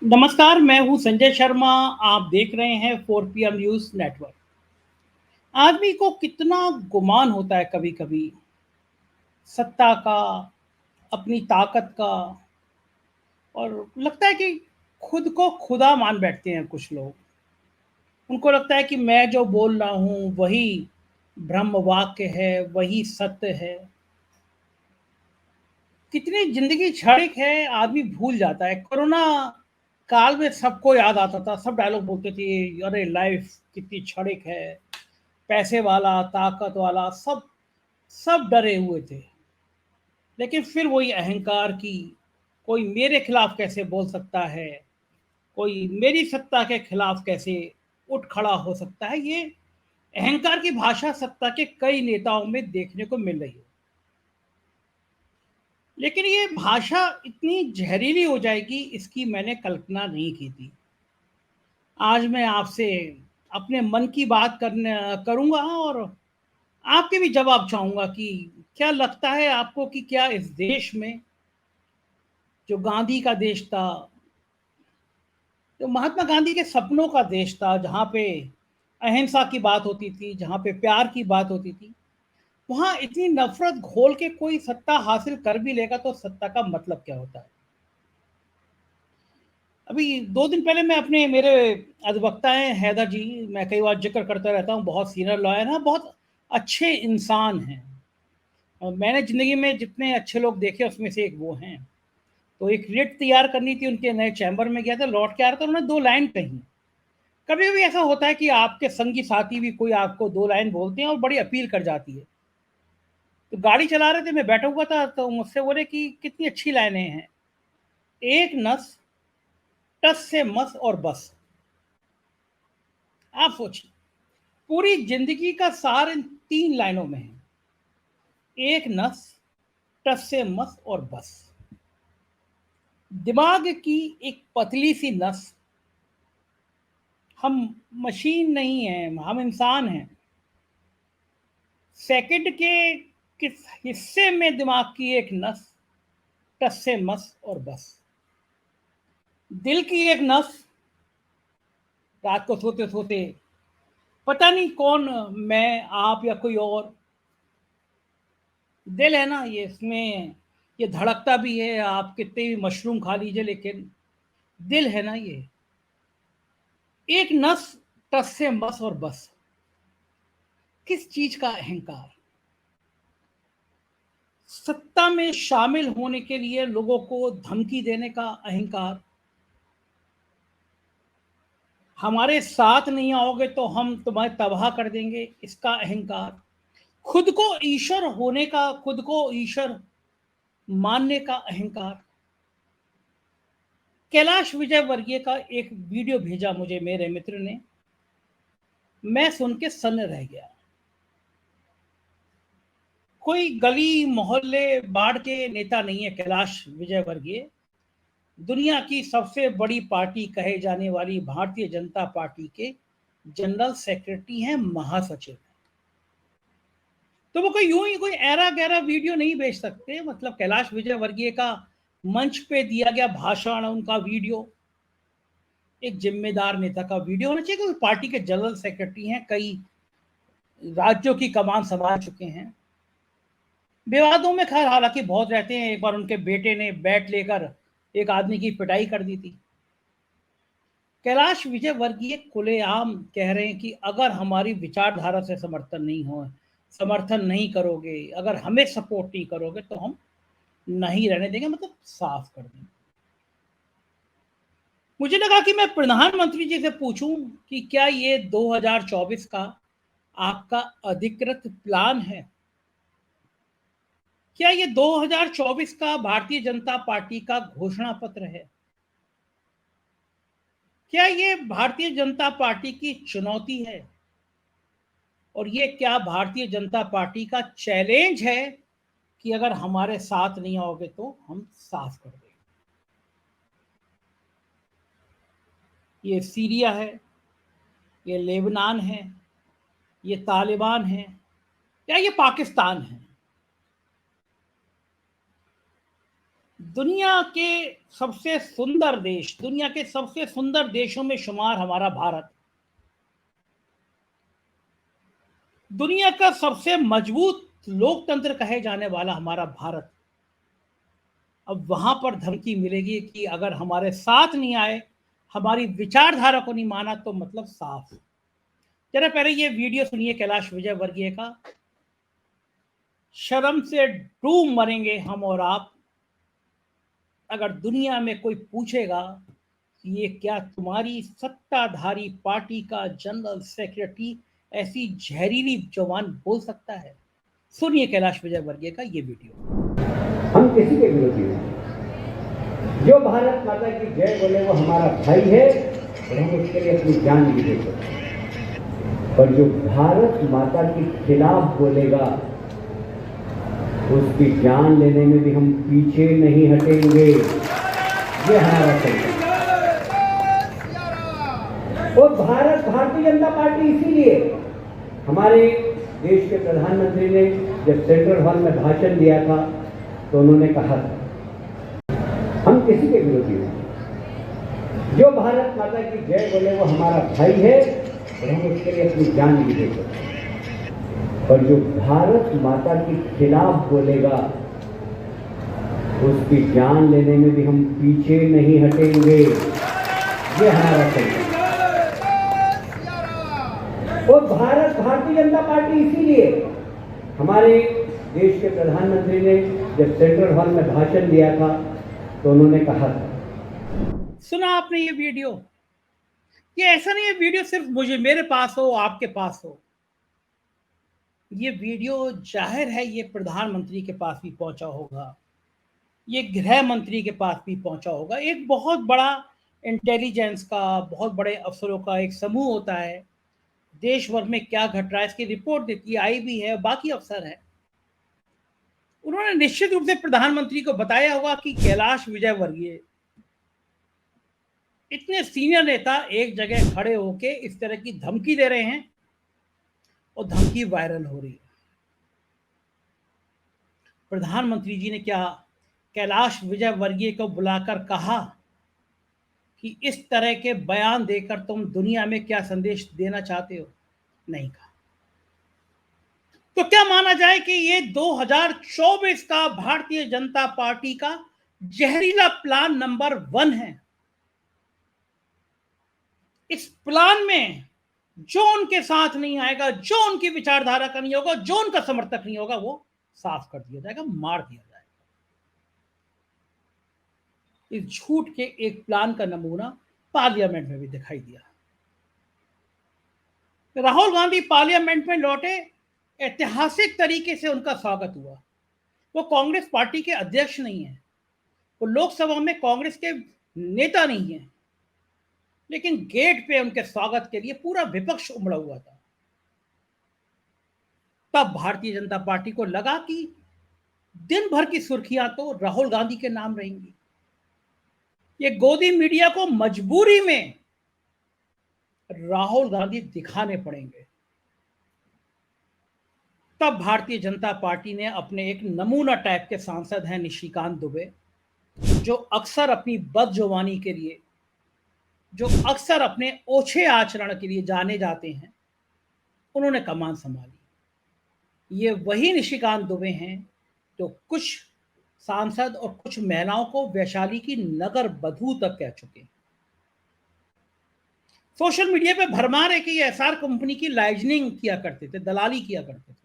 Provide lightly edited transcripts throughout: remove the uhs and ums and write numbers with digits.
नमस्कार, मैं हूँ संजय शर्मा। आप देख रहे हैं 4 PM न्यूज़ नेटवर्क। आदमी को कितना गुमान होता है कभी-कभी, सत्ता का, अपनी ताकत का, और लगता है कि खुद को खुदा मान बैठते हैं कुछ लोग। उनको लगता है कि मैं जो बोल रहा हूँ वही ब्रह्म वाक्य है, वही सत्य है। कितनी ज़िंदगी क्षणिक है, आदमी भूल जाता है। कोरोना काल में सबको याद आता था, सब डायलॉग बोलते थे, अरे लाइफ़ कितनी क्षणिक है। पैसे वाला, ताकत वाला, सब सब डरे हुए थे। लेकिन फिर वही अहंकार की, कोई मेरे खिलाफ कैसे बोल सकता है, कोई मेरी सत्ता के खिलाफ कैसे उठ खड़ा हो सकता है। ये अहंकार की भाषा सत्ता के कई नेताओं में देखने को मिल रही है। लेकिन ये भाषा इतनी जहरीली हो जाएगी, इसकी मैंने कल्पना नहीं की थी। आज मैं आपसे अपने मन की बात करने करूँगा, और आपके भी जवाब चाहूँगा कि क्या लगता है आपको कि क्या इस देश में, जो गांधी का देश था, जो महात्मा गांधी के सपनों का देश था, जहाँ पे अहिंसा की बात होती थी, जहाँ पे प्यार की बात होती थी, वहाँ इतनी नफ़रत घोल के कोई सत्ता हासिल कर भी लेगा तो सत्ता का मतलब क्या होता है? अभी 2 दिन पहले मैं अपने मेरे अधिवक्ता हैं हैदर जी, मैं कई बार ज़िक्र करता रहता हूँ, बहुत सीनियर लॉयर हैं, बहुत अच्छे इंसान हैं। मैंने ज़िंदगी में जितने अच्छे लोग देखे उसमें से एक वो हैं। तो एक रिट तैयार करनी थी, उनके नए चैम्बर में गया था, लौट के आ रहा था, उन्होंने 2 लाइन कही। कभी-कभी ऐसा होता है कि आपके संगी साथी भी कोई आपको 2 लाइन बोलते हैं और बड़ी अपील कर जाती है। तो गाड़ी चला रहे थे, मैं बैठा हुआ था, तो मुझसे बोले कि कितनी अच्छी लाइनें हैं। एक नस, टस से मस और बस। आप सोचिए, पूरी ज़िंदगी का सार इन 3 लाइनों में है। एक नस, टस से मस और बस। दिमाग की एक पतली-सी नस। हम मशीन नहीं हैं, हम इंसान हैं। सेकंड के किस हिस्से में दिमाग की एक नस, टस से मस और बस। दिल की एक नस, रात को सोते सोते पता नहीं कौन, मैं, आप या कोई और, दिल है ना ये, इसमें ये धड़कता भी है, आप कितने भी मशरूम खा लीजिए, लेकिन दिल है ना ये। एक नस, टस से मस और बस। किस चीज का अहंकार? सत्ता में शामिल होने के लिए लोगों को धमकी देने का अहंकार। हमारे साथ नहीं आओगे तो हम तुम्हें तबाह कर देंगे, इसका अहंकार। खुद को ईश्वर होने का, खुद को ईश्वर मानने का अहंकार। कैलाश विजयवर्गीय का एक वीडियो भेजा मुझे मेरे मित्र ने, मैं सुन के सन्न रह गया। कोई गली मोहल्ले बाढ़ के नेता नहीं है कैलाश विजयवर्गीय। दुनिया की सबसे बड़ी पार्टी कहे जाने वाली भारतीय जनता पार्टी के जनरल सेक्रेटरी हैं, महासचिव। तो वो कोई यूं ही कोई ऐरा गैरा वीडियो नहीं भेज सकते। मतलब कैलाश विजयवर्गीय का मंच पे दिया गया भाषण, उनका वीडियो, एक जिम्मेदार नेता का वीडियो होना चाहिए। क्योंकि पार्टी के जनरल सेक्रेटरी हैं, कई राज्यों की कमान संभाल चुके हैं। विवादों में खैर हालांकि बहुत रहते हैं। एक बार उनके बेटे ने बैट लेकर एक आदमी की पिटाई कर दी थी। कैलाश विजयवर्गीय खुलेआम कह रहे हैं कि अगर हमारी विचारधारा से समर्थन नहीं करोगे, अगर हमें सपोर्ट नहीं करोगे तो हम नहीं रहने देंगे, मतलब साफ कर देंगे। मुझे लगा कि मैं प्रधानमंत्री जी से पूछूं कि क्या ये 2024 का आपका अधिकृत प्लान है? क्या ये 2024 का भारतीय जनता पार्टी का घोषणा पत्र है? क्या ये भारतीय जनता पार्टी की चुनौती है? और ये क्या भारतीय जनता पार्टी का चैलेंज है कि अगर हमारे साथ नहीं आओगे तो हम साफ कर देंगे? ये सीरिया है, ये लेबनान है, ये तालिबान है, या ये पाकिस्तान है? दुनिया के सबसे सुंदर देश, दुनिया के सबसे सुंदर देशों में शुमार हमारा भारत, दुनिया का सबसे मजबूत लोकतंत्र कहे जाने वाला हमारा भारत, अब वहां पर धमकी मिलेगी कि अगर हमारे साथ नहीं आए, हमारी विचारधारा को नहीं माना, तो मतलब साफ। जरा पहले ये वीडियो सुनिए कैलाश विजयवर्गीय का। शर्म से डूब मरेंगे हम और आप अगर दुनिया में कोई पूछेगा कि ये क्या तुम्हारी सत्ताधारी पार्टी का जनरल सेक्रेटरी ऐसी जहरीली जुबान बोल सकता है। सुनिए कैलाश विजयवर्गीय का ये वीडियो। हम किसी के विरोधी नहीं। जो भारत माता की जय बोले वो हमारा भाई है और हम उसके लिए अपनी जान भी दे सकते हैं, पर जो भारत माता के खिलाफ बोलेगा उसकी जान लेने में भी हम पीछे नहीं हटेंगे। ये हमारा संकल्प और भारतीय जनता पार्टी इसीलिए हमारे देश के प्रधानमंत्री ने जब सेंट्रल हॉल में भाषण दिया था तो उन्होंने कहा था हम किसी के विरोधी नहीं। जो भारत माता की जय बोले वो हमारा भाई है और हम उसके लिए अपनी जान भी दे सकते हैं, पर जो भारत माता के खिलाफ बोलेगा उसकी जान लेने में भी हम पीछे नहीं हटेंगे। ये हमारा संकल्प और भारतीय जनता पार्टी इसीलिए हमारे देश के प्रधानमंत्री ने जब सेंट्रल हॉल में भाषण दिया था तो उन्होंने कहा था। सुना आपने ये वीडियो? ये ऐसा नहीं है वीडियो सिर्फ मेरे पास हो, आपके पास हो। ये वीडियो जाहिर है ये प्रधानमंत्री के पास भी पहुंचा होगा, ये गृह मंत्री के पास भी पहुंचा होगा। एक बहुत बड़ा इंटेलिजेंस का, बहुत बड़े अफसरों का एक समूह होता है, देश भर में क्या घट रहा है इसकी रिपोर्ट देती है, आई भी है, बाकी अफसर है। उन्होंने निश्चित रूप से प्रधानमंत्री को बताया होगा कि कैलाश विजयवर्गीय इतने सीनियर नेता एक जगह खड़े होके इस तरह की धमकी दे रहे हैं और धमकी वायरल हो रही है। प्रधानमंत्री जी ने क्या कैलाश विजयवर्गीय को बुलाकर कहा कि इस तरह के बयान देकर तुम दुनिया में क्या संदेश देना चाहते हो? नहीं कहा। तो क्या माना जाए कि ये 2024 का भारतीय जनता पार्टी का जहरीला प्लान नंबर 1 है। इस प्लान में जो उनके साथ नहीं आएगा, जो उनकी विचारधारा का नहीं होगा, जो उनका समर्थक नहीं होगा, वो साफ कर दिया जाएगा, मार दिया जाएगा। इस झूठ के एक प्लान का नमूना पार्लियामेंट में भी दिखाई दिया। राहुल गांधी पार्लियामेंट में लौटे, ऐतिहासिक तरीके से उनका स्वागत हुआ। वो कांग्रेस पार्टी के अध्यक्ष नहीं है, वो लोकसभा में कांग्रेस के नेता नहीं है, लेकिन गेट पे उनके स्वागत के लिए पूरा विपक्ष उमड़ा हुआ था। तब भारतीय जनता पार्टी को लगा कि दिन भर की सुर्खियां तो राहुल गांधी के नाम रहेंगी, ये गोदी मीडिया को मजबूरी में राहुल गांधी दिखाने पड़ेंगे। तब भारतीय जनता पार्टी ने अपने एक नमूना टाइप के सांसद हैं निशिकांत दुबे, जो अक्सर अपनी बदजुबानी के लिए, जो अक्सर अपने ओछे आचरण के लिए जाने जाते हैं, उन्होंने कमान संभाली। ये वही निशिकांत दुबे हैं जो कुछ सांसद और कुछ महिलाओं को वैशाली की नगर बधू तक कह चुके हैं। सोशल मीडिया पे भरमार है कि ये एसआर कंपनी की लाइजनिंग किया करते थे, दलाली किया करते थे।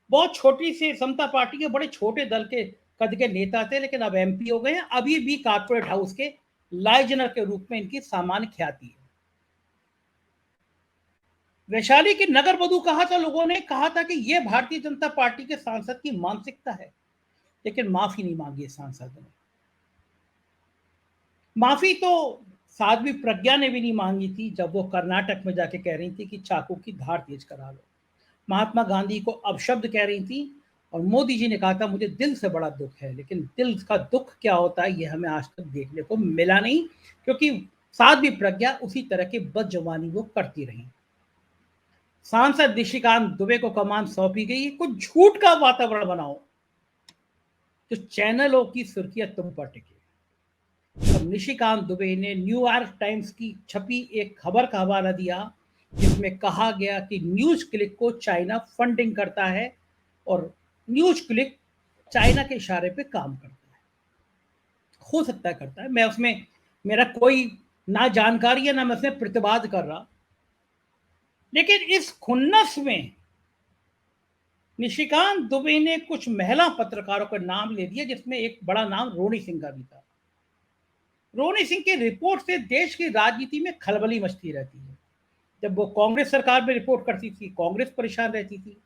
बहुत छोटी सी समता पार्टी के बड़े छोटे दल के कद के नेता थे, लेकिन अब एमपी हो गए हैं। अभी भी कॉर्पोरेट हाउस के लाइजनर के रूप में इनकी सामान्य ख्याति है। वैशाली की नगर बधू कहा था, लोगों ने कहा था कि यह भारतीय जनता पार्टी के सांसद की मानसिकता है, लेकिन माफी नहीं मांगी है सांसद ने। माफी तो साध्वी प्रज्ञा ने भी नहीं मांगी थी जब वो कर्नाटक में जाके कह रही थी कि चाकू की धार तेज करा लो। महात्मा गांधी को अपशब्द कह रही थी और मोदी जी ने कहा था मुझे दिल से बड़ा दुख है, लेकिन दिल का दुख क्या होता है ये हमें आज तक देखने को मिला नहीं, क्योंकि साध्वी प्रज्ञा उसी तरह की बदजुबानी वो करती रही। सांसद निशिकांत दुबे को कमान सौंपी गई, कुछ झूठ का वातावरण बनाओ, तो चैनलों की सुर्खियां तुम पर टिकी। अब निशिकांत दुबे ने न्यूयॉर्क टाइम्स की छपी एक खबर का हवाला दिया जिसमें कहा गया कि न्यूज क्लिक को चाइना फंडिंग करता है और न्यूज क्लिक चाइना के इशारे पे काम करता है। हो सकता है करता है, मैं उसमें मेरा कोई ना जानकारी है ना मैं उसमें प्रतिवाद कर रहा, लेकिन इस खुन्नस में निशिकांत दुबे ने कुछ महिला पत्रकारों का नाम ले दिया जिसमें एक बड़ा नाम रोनी सिंह का भी था। रोनी सिंह की रिपोर्ट से देश की राजनीति में खलबली मचती रहती है। जब वो कांग्रेस सरकार में रिपोर्ट करती थी कांग्रेस परेशान रहती थी,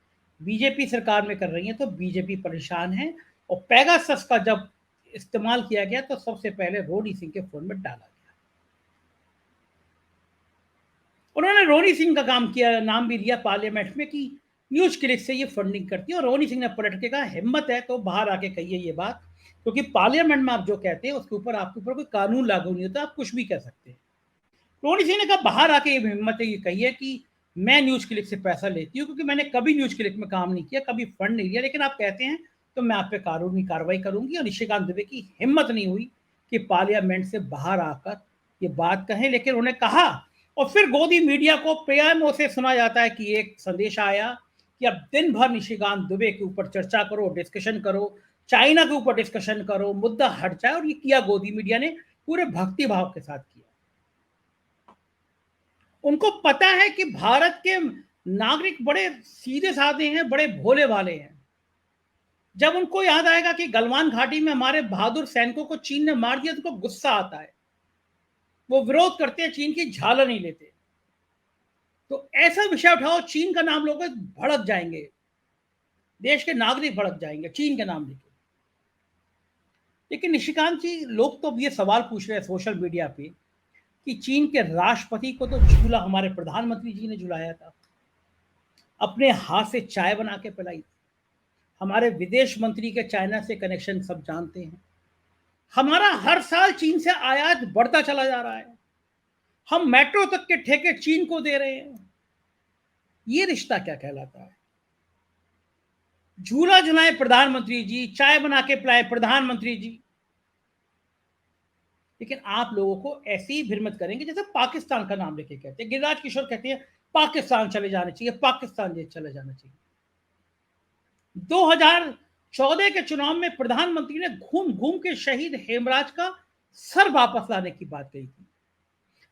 बीजेपी सरकार में कर रही है तो बीजेपी परेशान है। और पेगासस का जब इस्तेमाल किया गया तो सबसे पहले रोनी सिंह के फोन में डाला गया। उन्होंने रोनी सिंह का काम किया, नाम भी लिया पार्लियामेंट में कि न्यूज क्लिक से ये फंडिंग करती है। और रोनी सिंह ने पलट के कहा हिम्मत है तो बाहर आके कहिए ये बात, क्योंकि पार्लियामेंट में आप जो कहते हैं उसके ऊपर आपके ऊपर कोई कानून लागू नहीं होता, आप कुछ भी कह सकते हैं। रोनी सिंह ने कहा बाहर आके ये हिम्मत है ये कहिए कि मैं न्यूज क्लिक से पैसा लेती हूँ, क्योंकि मैंने कभी न्यूज क्लिक में काम नहीं किया, कभी फंड नहीं लिया, लेकिन आप कहते हैं तो मैं आप पे कानूनी कार्रवाई करूंगी। और निशिकांत दुबे की हिम्मत नहीं हुई कि पार्लियामेंट से बाहर आकर ये बात कहें, लेकिन उन्होंने कहा। और फिर गोदी मीडिया को पीएमओ से सुना जाता है कि एक संदेश आया कि अब दिन भर निशिकांत दुबे के ऊपर चर्चा करो, डिस्कशन करो, चाइना के ऊपर डिस्कशन करो, मुद्दा हट जाए। और ये किया गोदी मीडिया ने पूरे भक्ति भाव के साथ किया। उनको पता है कि भारत के नागरिक बड़े सीधे साधे हैं, बड़े भोले भाले हैं। जब उनको याद आएगा कि गलवान घाटी में हमारे बहादुर सैनिकों को चीन ने मार दिया तो उनको गुस्सा आता है, वो विरोध करते हैं, चीन की झाल नहीं लेते। तो ऐसा विषय उठाओ, चीन का नाम लोग भड़क जाएंगे, देश के नागरिक भड़क जाएंगे चीन के नाम लेके। लेकिन निशिकांत जी, लोग तो अब ये सवाल पूछ रहे हैं सोशल मीडिया पे कि चीन के राष्ट्रपति को तो झूला हमारे प्रधानमंत्री जी ने झुलाया था, अपने हाथ से चाय बना के पिलाई थी। हमारे विदेश मंत्री के चाइना से कनेक्शन सब जानते हैं। हमारा हर साल चीन से आयात बढ़ता चला जा रहा है, हम मेट्रो तक के ठेके चीन को दे रहे हैं। ये रिश्ता क्या कहलाता है? झूला झुलाए प्रधानमंत्री जी, चाय बना के पिलाए प्रधानमंत्री जी, लेकिन आप लोगों को ऐसे ही भ्रमित करेंगे जैसे पाकिस्तान का नाम लेके कहते हैं। गिरिराज किशोर कहते हैं पाकिस्तान चले जाना चाहिए, पाकिस्तान चले जाना चाहिए। 2014 के चुनाव में प्रधानमंत्री ने घूम घूम के शहीद हेमराज का सर वापस लाने की बात कही थी।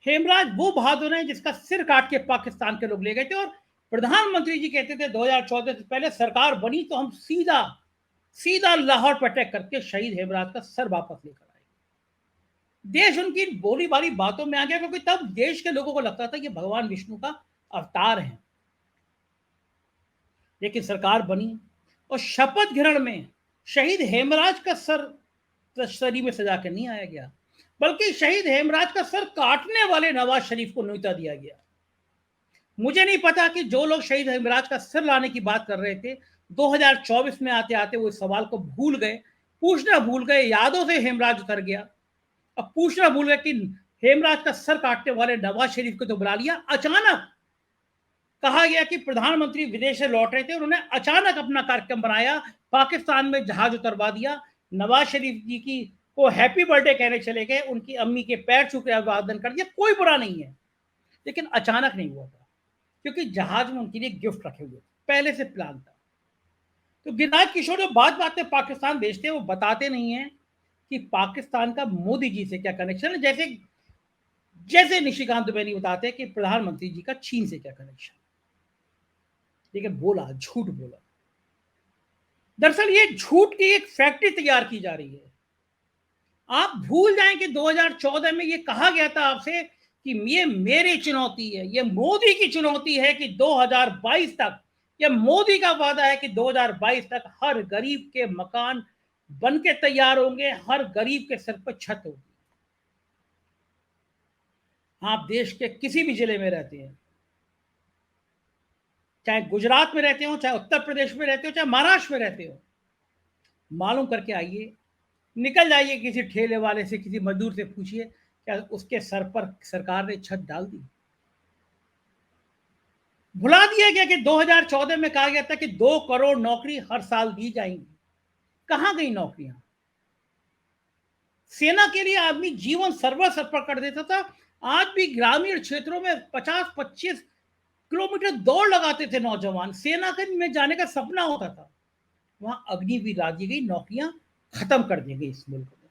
हेमराज वो बहादुर है जिसका सिर काट के पाकिस्तान के लोग ले गए थे। और प्रधानमंत्री जी कहते थे 2014 से पहले सरकार बनी तो हम सीधा सीधा लाहौर पर अटैक करके शहीद हेमराज का सर वापस लेकर आए। देश उनकी बोली बारी बातों में आ गया, क्योंकि तब देश के लोगों को लगता था कि भगवान विष्णु का अवतार है। लेकिन सरकार बनी और शपथ ग्रहण में शहीद हेमराज का सर तश्तरी में सजा के नहीं आया गया, बल्कि शहीद हेमराज का सर काटने वाले नवाज शरीफ को न्योता दिया गया। मुझे नहीं पता कि जो लोग शहीद हेमराज का सर लाने की बात कर रहे थे 2024 में आते आते वो इस सवाल को भूल गए, पूछना भूल गए, यादों से हेमराज उतर गया। अब पूछना भूल गए कि हेमराज का सर काटने वाले नवाज शरीफ को तो बुला लिया। अचानक कहा गया कि प्रधानमंत्री विदेश से लौट रहे थे, उन्होंने अचानक अपना कार्यक्रम बनाया, पाकिस्तान में जहाज उतरवा दिया, नवाज शरीफ जी की को हैप्पी बर्थडे कहने चले गए, उनकी अम्मी के पैर छू के अभिवादन कर दिया। कोई बुरा नहीं है, लेकिन अचानक नहीं हुआ था, क्योंकि जहाज में उनके लिए गिफ्ट रखे हुए थे, पहले से प्लान था। तो गिरिराज किशोर जो बात बात में पाकिस्तान भेजते हैं वो बताते नहीं है कि पाकिस्तान का मोदी जी से क्या कनेक्शन है, जैसे जैसे निशिकांत दुबे नहीं बताते कि प्रधानमंत्री जी का चीन से क्या कनेक्शन। लेकिन बोला, झूठ बोला। दरअसल ये झूठ की एक फैक्ट्री तैयार की जा रही है। आप भूल जाएं कि 2014 में ये कहा गया था आपसे कि ये मेरी चुनौती है, ये मोदी की चुनौती है कि 2022 तक, ये मोदी का वादा है कि 2022 तक हर गरीब के मकान बन के तैयार होंगे, हर गरीब के सर पर छत होगी। आप देश के किसी भी जिले में रहते हैं, चाहे गुजरात में रहते हो, चाहे उत्तर प्रदेश में रहते हो, चाहे महाराष्ट्र में रहते हो, मालूम करके आइए, निकल जाइए किसी ठेले वाले से, किसी मजदूर से पूछिए क्या उसके सर पर सरकार ने छत डाल दी। भुला दिया गया कि 2014 में कहा गया था कि 2 करोड़ नौकरी हर साल दी जाएंगी। कहां गई नौकरियां? सेना के लिए आदमी जीवन सर्वस्व अर्पण कर देता था। आज भी ग्रामीण क्षेत्रों में 50-25 किलोमीटर दौड़ लगाते थे नौजवान, सेना में जाने का सपना होता था। वहां अग्निवीर ला दी गई, नौकरियां खत्म कर दी गई इस मुल्क में।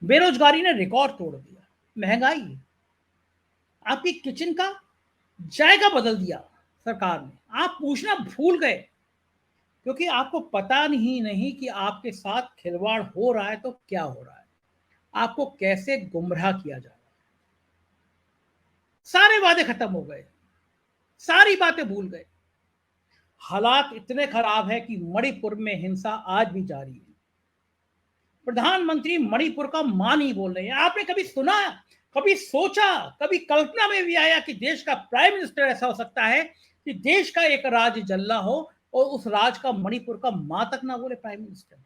बेरोजगारी ने रिकॉर्ड तोड़ दिया, महंगाई, आपकी किचन का जायका बदल दिया सरकार ने। आप पूछना भूल गए, क्योंकि आपको पता नहीं कि आपके साथ खिलवाड़ हो रहा है तो क्या हो रहा है, आपको कैसे गुमराह किया जा रहा है। सारे वादे खत्म हो गए, सारी बातें भूल गए। हालात इतने खराब है कि मणिपुर में हिंसा आज भी जारी है। प्रधानमंत्री मणिपुर का मां नहीं बोल रहे हैं। आपने कभी सुना, कभी सोचा, कभी कल्पना में भी आया कि देश का प्राइम मिनिस्टर ऐसा हो सकता है कि देश का एक राज्य जल रहा हो और उस राज का मणिपुर का मां तक ना बोले प्राइम मिनिस्टर?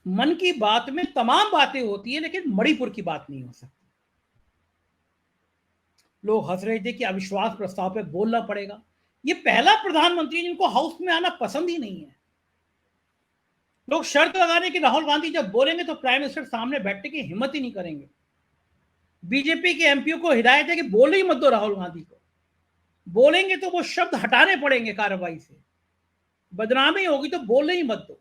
मन की बात में तमाम बातें होती है, लेकिन मणिपुर की बात नहीं हो सकती। लोग हंस रहे थे कि अविश्वास प्रस्ताव पे बोलना पड़ेगा। ये पहला प्रधानमंत्री जिनको हाउस में आना पसंद ही नहीं है। लोग शर्त लगाने की राहुल गांधी जब बोलेंगे तो प्राइम मिनिस्टर सामने बैठने की हिम्मत ही नहीं करेंगे। बीजेपी के एमपीओ को हिदायत है कि बोले ही मत दो राहुल गांधी को, बोलेंगे तो वो शब्द हटाने पड़ेंगे कार्रवाई से, बदनामी होगी तो बोले ही मत दो।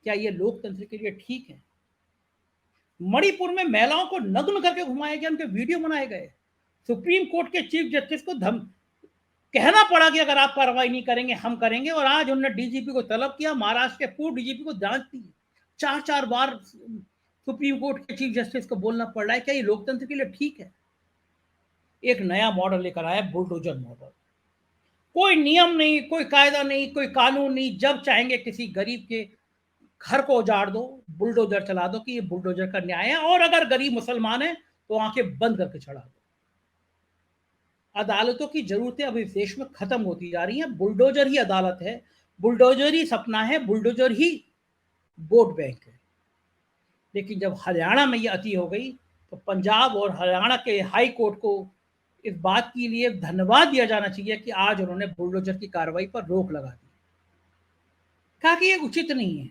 क्या ये लोकतंत्र के लिए ठीक है? मणिपुर में महिलाओं को नग्न करके घुमाया गया, उनके वीडियो बनाए गए। सुप्रीम कोर्ट के चीफ जस्टिस को कहना पड़ा कि अगर आप कार्रवाई नहीं करेंगे हम करेंगे, और आज उन्होंने डीजीपी को तलब किया। महाराष्ट्र के पूर्व डीजीपी को जांच दी। 4-4 बार सुप्रीम कोर्ट के चीफ जस्टिस को बोलना पड़ रहा है। क्या ये लोकतंत्र के लिए ठीक है? एक नया मॉडल लेकर आया, बुलडोजर मॉडल। कोई नियम नहीं, कोई कायदा नहीं, कोई कानून नहीं। जब चाहेंगे किसी गरीब के घर को उजाड़ दो, बुलडोजर चला दो कि ये बुलडोजर का न्याय है, और अगर गरीब मुसलमान है तो आंखें बंद करके चढ़ा दो। अदालतों की जरूरतें अब इस देश में खत्म होती जा रही हैं। बुलडोजर ही अदालत है, बुलडोजर ही सपना है, बुलडोजर ही वोट बैंक है। लेकिन जब हरियाणा में ये अति हो गई तो पंजाब और हरियाणा के हाई कोर्ट को इस बात के लिए धन्यवाद दिया जाना चाहिए कि आज उन्होंने बुलडोजर की कार्रवाई पर रोक लगा दी। कहा कि ये उचित नहीं है।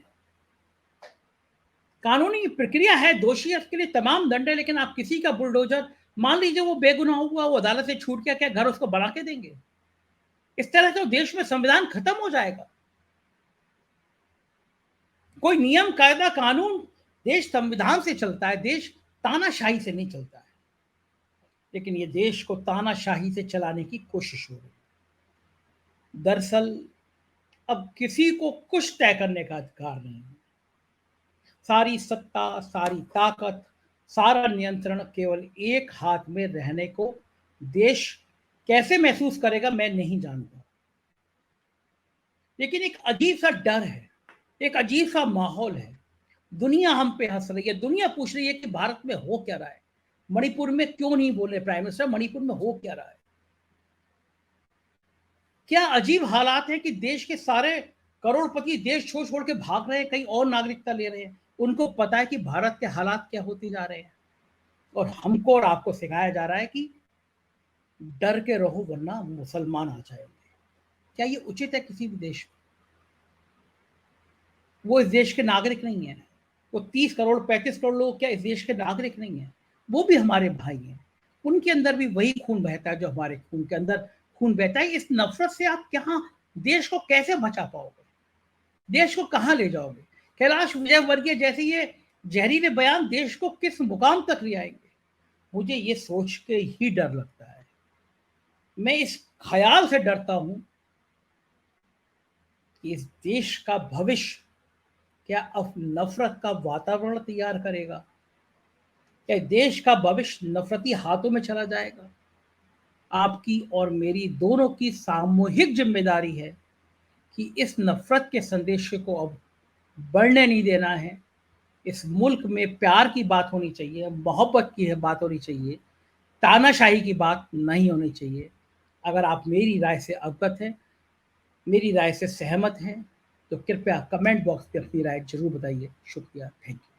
कानूनी प्रक्रिया है, दोषी है उसके लिए तमाम दंड है, लेकिन आप किसी का बुलडोजर, मान लीजिए वो बेगुनाह हुआ, वो अदालत से छूट गया, क्या घर उसको बना के देंगे? इस तरह से देश में संविधान खत्म हो जाएगा। कोई नियम, कायदा, कानून, देश संविधान से चलता है, देश तानाशाही से नहीं चलता है। लेकिन ये देश को तानाशाही से चलाने की कोशिश हो रही। दरअसल अब किसी को कुछ तय करने का अधिकार नहीं है। सारी सत्ता, सारी ताकत, सारा नियंत्रण केवल एक हाथ में रहने को देश कैसे महसूस करेगा मैं नहीं जानता। लेकिन एक अजीब सा डर है, एक अजीब सा माहौल है। दुनिया हम पे हंस रही है, दुनिया पूछ रही है कि भारत में हो क्या रहा है। मणिपुर में क्यों नहीं बोले प्राइम मिनिस्टर? मणिपुर में हो क्या रहा है? क्या अजीब हालात है कि देश के सारे करोड़पति देश छोड़ छोड़ के भाग रहे हैं, कहीं और नागरिकता ले रहे हैं। उनको पता है कि भारत के हालात क्या होते जा रहे हैं, और हमको और आपको सिखाया जा रहा है कि डर के रहो वरना मुसलमान आ जाएंगे। क्या ये उचित है किसी भी देश में? वो इस देश के नागरिक नहीं है। वो 30 करोड़ 35 करोड़ लोग क्या इस देश के नागरिक नहीं है? वो भी हमारे भाई हैं। उनके अंदर भी वही खून बहता है जो हमारे खून के अंदर खून बहता है। इस नफरत से आप कहाँ, देश को कैसे बचा पाओगे? देश को कहाँ ले जाओगे? कैलाश विजयवर्गीय जैसे ये जहरीले बयान देश को किस मुकाम तक ले आएंगे? मुझे ये सोच के ही डर लगता है। मैं इस ख्याल से डरता हूं कि इस देश का भविष्य क्या अब नफरत का वातावरण तैयार करेगा? क्या देश का भविष्य नफरती हाथों में चला जाएगा? आपकी और मेरी दोनों की सामूहिक जिम्मेदारी है कि इस नफरत के संदेश को अब बढ़ने नहीं देना है। इस मुल्क में प्यार की बात होनी चाहिए, मोहब्बत की बात होनी चाहिए, तानाशाही की बात नहीं होनी चाहिए। अगर आप मेरी राय से अवगत हैं, मेरी राय से सहमत हैं, तो कृपया कमेंट बॉक्स में अपनी राय जरूर बताइए। शुक्रिया, थैंक यू।